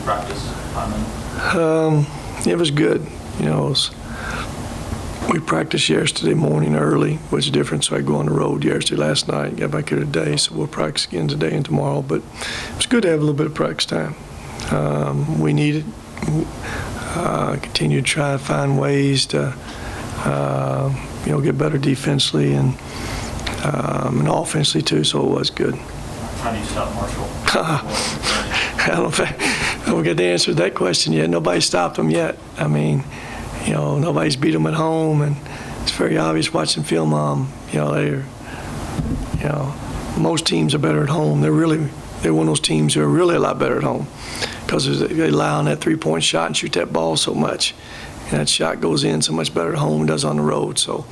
practice time in? It was good. We practiced yesterday morning early, which is different. So I go on the road yesterday, last night, got back here today. So we'll practice again today and tomorrow. But it's good to have a little bit of practice time. We need it. Continue to try to find ways to, get better defensively and offensively too. So it was good. How do you stop Marshall? I don't get the answer to that question yet. Nobody stopped them yet. I mean, nobody's beat them at home, and it's very obvious watching film. Most teams are better at home. They're one of those teams who are really a lot better at home because they rely on that three-point shot and shoot that ball so much, and that shot goes in so much better at home than it does on the road. So,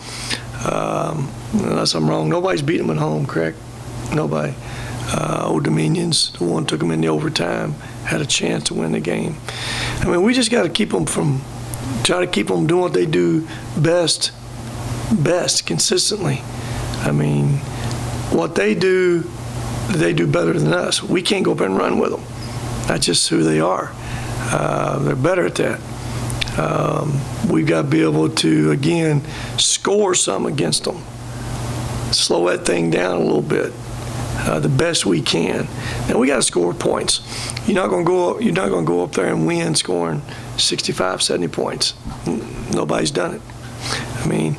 unless I'm wrong, nobody's beat them at home, correct? Nobody. Old Dominion's the one took them in the overtime, had a chance to win the game. I mean, we just got to try to keep them doing what they do best consistently. I mean, what they do better than us. We can't go up and run with them. That's just who they are. They're better at that. We've got to be able to, again, score some against them. Slow that thing down a little bit. The best we can. Now we got to score points. You're not going to go up there and win scoring 65, 70 points. Nobody's done it. I mean,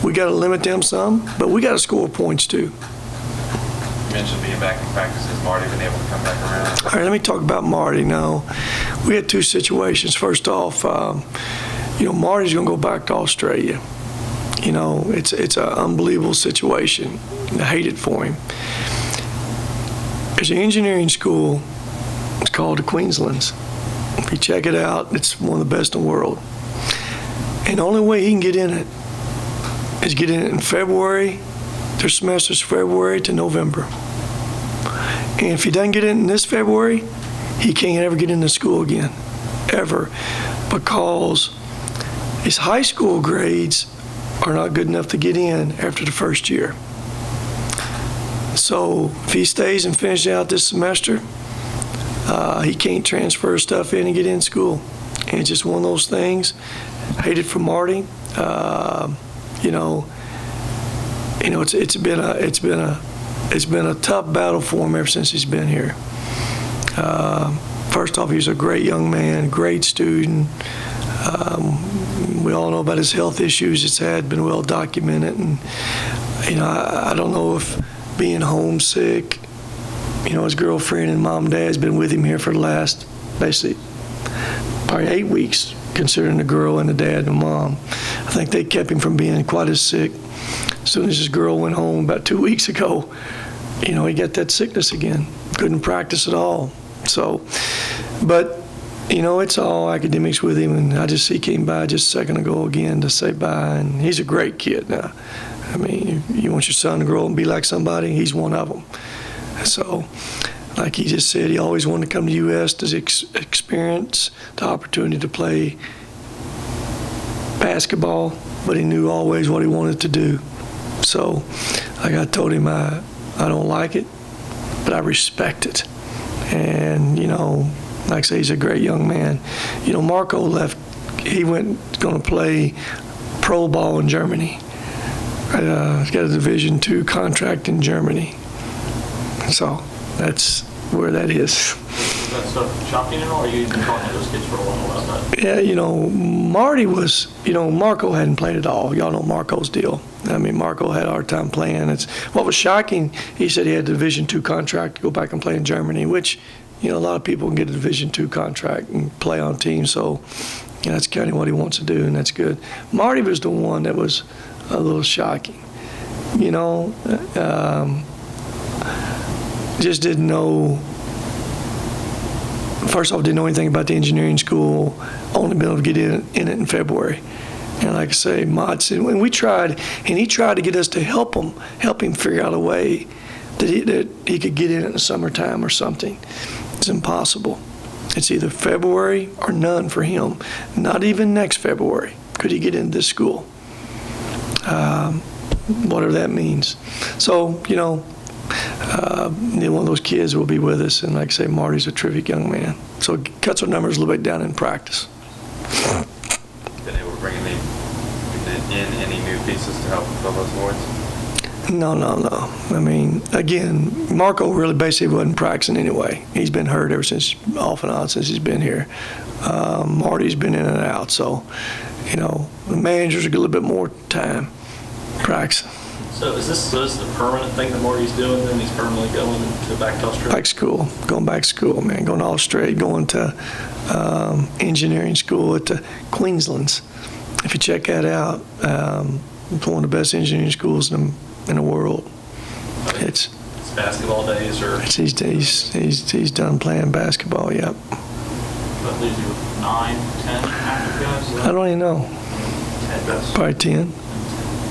we got to limit them some, but we got to score points too. You mentioned being back in practice. Has Marty been able to come back around? All right, let me talk about Marty now. We had two situations. First off, Marty's going to go back to Australia. It's an unbelievable situation. I hate it for him. There's an engineering school. It's called the Queenslands. If you check it out, it's one of the best in the world. And the only way he can get in it is get in it in February. Their semester's February to November. And if he doesn't get in this February, he can't ever get into school again, ever, because his high school grades are not good enough to get in after the first year. So if he stays and finishes out this semester, he can't transfer stuff in and get in school. And it's just one of those things. I hate it for Marty. It's been a tough battle for him ever since he's been here. First off, he's a great young man, great student. We all know about his health issues it's had, been well documented. And I don't know if being homesick, his girlfriend and mom and dad has been with him here for the last, basically, probably 8 weeks, considering the girl and the dad and the mom. I think they kept him from being quite as sick. As soon as his girl went home about 2 weeks ago, he got that sickness again. Couldn't practice at all. So, but, it's all academics with him. And he came by just a second ago again to say bye. And he's a great kid now. I mean, you want your son to grow up and be like somebody, he's one of them. So, like he just said, he always wanted to come to the U.S. to experience the opportunity to play basketball, but he knew always what he wanted to do. So, like I told him, I don't like it, but I respect it. And, like I say, he's a great young man. Marco left, he going to play pro ball in Germany. He's got a Division II contract in Germany. So that's where that is. Is that stuff shocking at all, or you've been talking to those kids for a while about that? Yeah, Marty was, Marco hadn't played at all. Y'all know Marco's deal. I mean, Marco had a hard time playing. What was shocking, he said he had a Division II contract to go back and play in Germany, which, a lot of people can get a Division II contract and play on teams. So, that's kind of what he wants to do, and that's good. Marty was the one that was a little shocking. Just didn't know. First off, didn't know anything about the engineering school. Only been able to get in it in February. And like I say, Mod said, when we tried, and he tried to get us to help him figure out a way that he could get in the summertime or something. It's impossible. It's either February or none for him. Not even next February could he get into this school. Whatever that means. So, neither one of those kids will be with us. And like I say, Marty's a terrific young man. So it cuts our numbers a little bit down in practice. Been able to bring in any new pieces to help fill those voids? No. I mean, again, Marco really basically wasn't practicing anyway. He's been hurt ever since, off and on, since he's been here. Marty's been in and out. So, you know, the managers are a little bit more time practicing. So is this the permanent thing that Marty's doing then? He's permanently going back to Australia? Going back to school, man. Going to Australia, going to engineering school at the Queensland's. If you check that out, it's one of the best engineering schools in the world. It's basketball days, or he's done playing basketball. Yep. That leaves you with 9, 10 active guys. I don't even know. 10 guys. Probably 10.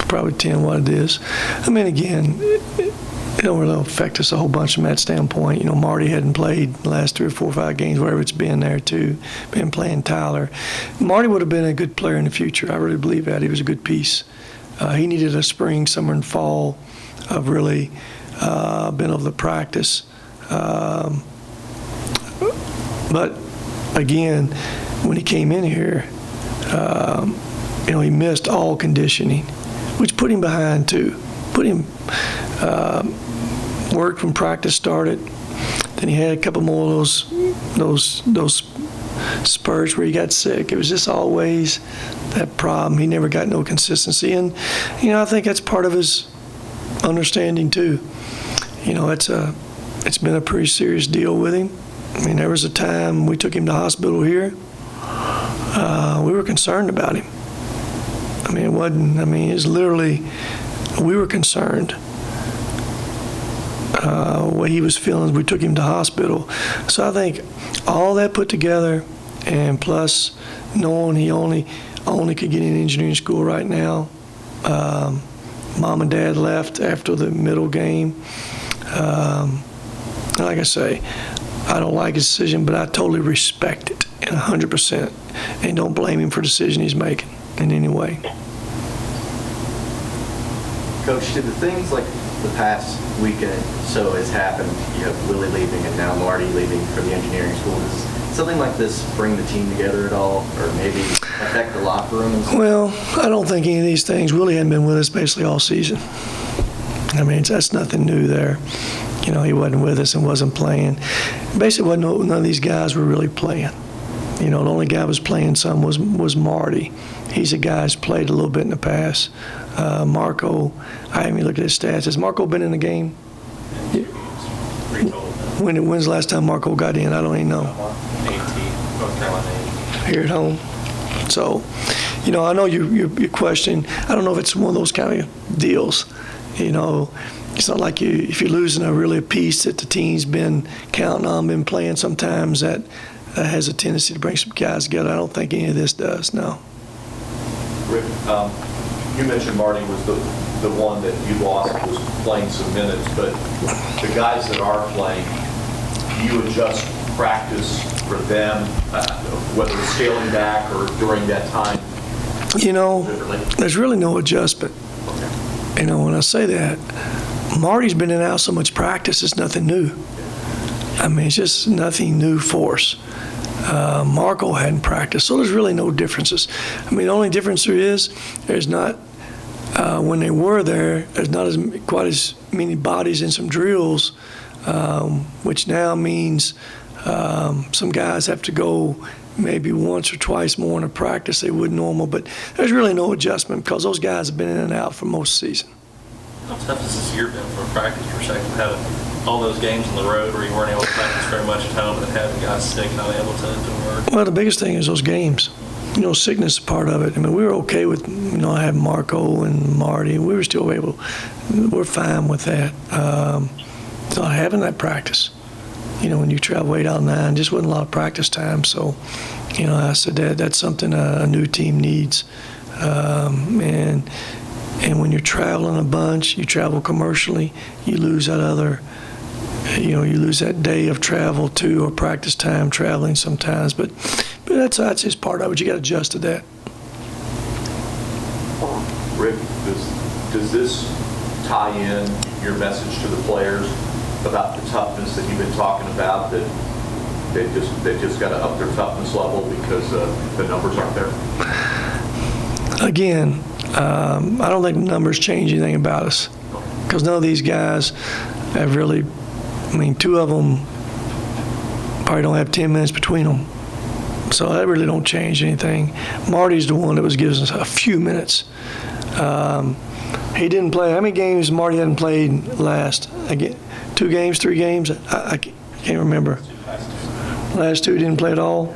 Probably 10. What it is. I mean, again, it don't really affect us a whole bunch from that standpoint. You know, Marty hadn't played the last 3 or 4 or 5 games, wherever it's been there too. Been playing Tyler. Marty would have been a good player in the future. I really believe that. He was a good piece. He needed a spring, summer, and fall of really been able to practice. But again, when he came in here, you know, he missed all conditioning, which put him behind too. Put him worked when practice started. Then he had a couple more of those spurts where he got sick. It was just always that problem. He never got no consistency, and you know, I think that's part of his understanding too. You know, it's been a pretty serious deal with him. I mean, there was a time we took him to hospital here. We were concerned about him. I mean, it wasn't. I mean, it's literally. We were concerned. What he was feeling, we took him to hospital. So I think all that put together, and plus knowing he only could get in engineering school right now. Mom and Dad left after the middle game. Like I say, I don't like his decision, but I totally respect it, and 100%, and don't blame him for the decision he's making in any way. Coach, did the things like the past weekend so has happened, you have Willie leaving and now Marty leaving for the engineering school, does something like this bring the team together at all, or maybe affect the locker room? Well, I don't think any of these things. Willie hadn't been with us basically all season. I mean, that's nothing new there. You know, he wasn't with us and wasn't playing. Basically, none of these guys were really playing. You know, the only guy who was playing some was Marty. He's a guy who's played a little bit in the past. Marco, I haven't even looked at his stats. Has Marco been in the game? When's the last time Marco got in? I don't even know. 18, North Carolina 18. Here at home. So, you know, I know your question. I don't know if it's one of those kind of deals. You know, it's not like if you're losing a piece that the team's been counting on, been playing. Sometimes that has a tendency to bring some guys together. I don't think any of this does. No. Rick, you mentioned Marty was the one that you lost, was playing some minutes, but the guys that are playing, you adjust practice for them, whether it's scaling back or during that time? You know, there's really no adjustment. Okay. You know, when I say that, Marty's been in and out so much practice, it's nothing new. I mean, it's just nothing new for us. Marco hadn't practiced, so there's really no differences. I mean, the only difference there is, there's not, when they were there, there's not quite as many bodies in some drills, which now means some guys have to go maybe once or twice more in a practice they would normal, but there's really no adjustment because those guys have been in and out for most of the season. How tough has this year been from a practice perspective, having all those games on the road where you weren't able to practice very much at home and having guys sick, not able to work? Well, the biggest thing is those games. You know, sickness is part of it. I mean, we were okay with, you know, having Marco and Marty. We were still able, we're fine with that. Not having that practice. You know, when you travel 8 out of 9, just wasn't a lot of practice time. So, you know, I said that's something a new team needs. And when you're traveling a bunch, you travel commercially, you lose that other, you know, you lose that day of travel too, or practice time traveling sometimes. But that's just part of it. You got to adjust to that. Rick, does this tie in your message to the players about the toughness that you've been talking about, that they just got to up their toughness level because the numbers aren't there? Again, I don't think the numbers change anything about us, because none of these guys have really, I mean, two of them probably don't have 10 minutes between them. So that really don't change anything. Marty's the one that was giving us a few minutes. He didn't play. How many games Marty hadn't played last? Again, 2 games, 3 games? I can't remember. Last 2 he didn't play at all.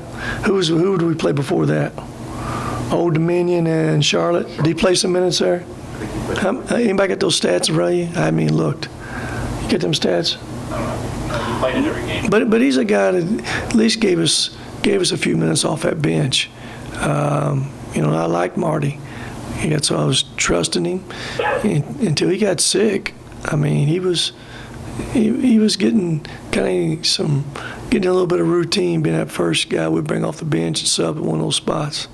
Who did we play before that? Old Dominion and Charlotte. Did he play some minutes there? Anybody got those stats, Ray? I haven't even looked. You get them stats? He played in every game. But he's a guy that at least gave us a few minutes off that bench. I like Marty. So I was trusting him until he got sick. I mean, he was getting getting a little bit of routine, being that first guy we'd bring off the bench and sub at one of those spots.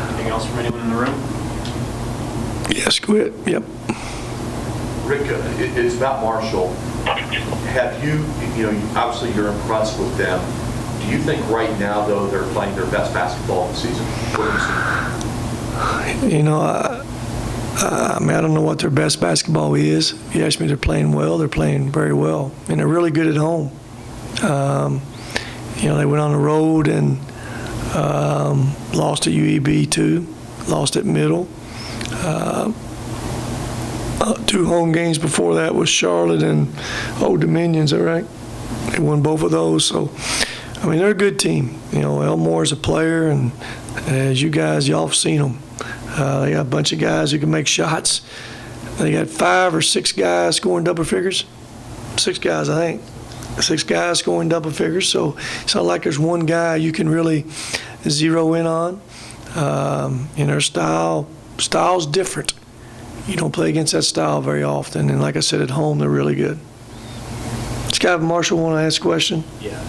Anything else from anyone in the room? Yes, quit. Yep. Rick, it's about Marshall. Have you obviously you're impressed with them. Do you think right now, though, they're playing their best basketball of the season? What do you see? I mean, I don't know what their best basketball is. If you ask me, they're playing well. They're playing very well, and they're really good at home. They went on the road and lost at UEB too, lost at Middle. 2 home games before that was Charlotte and Old Dominion, is that right? They won both of those. So, I mean, they're a good team. Elmore's a player, and as y'all have seen them. They got a bunch of guys who can make shots. They got 5 or 6 guys scoring double figures. 6 guys, I think. 6 guys scoring double figures. So it's not like there's one guy you can really zero in on. Their style's different. You don't play against that style very often. And like I said, at home, they're really good. Scott Marshall want to ask a question? Yeah.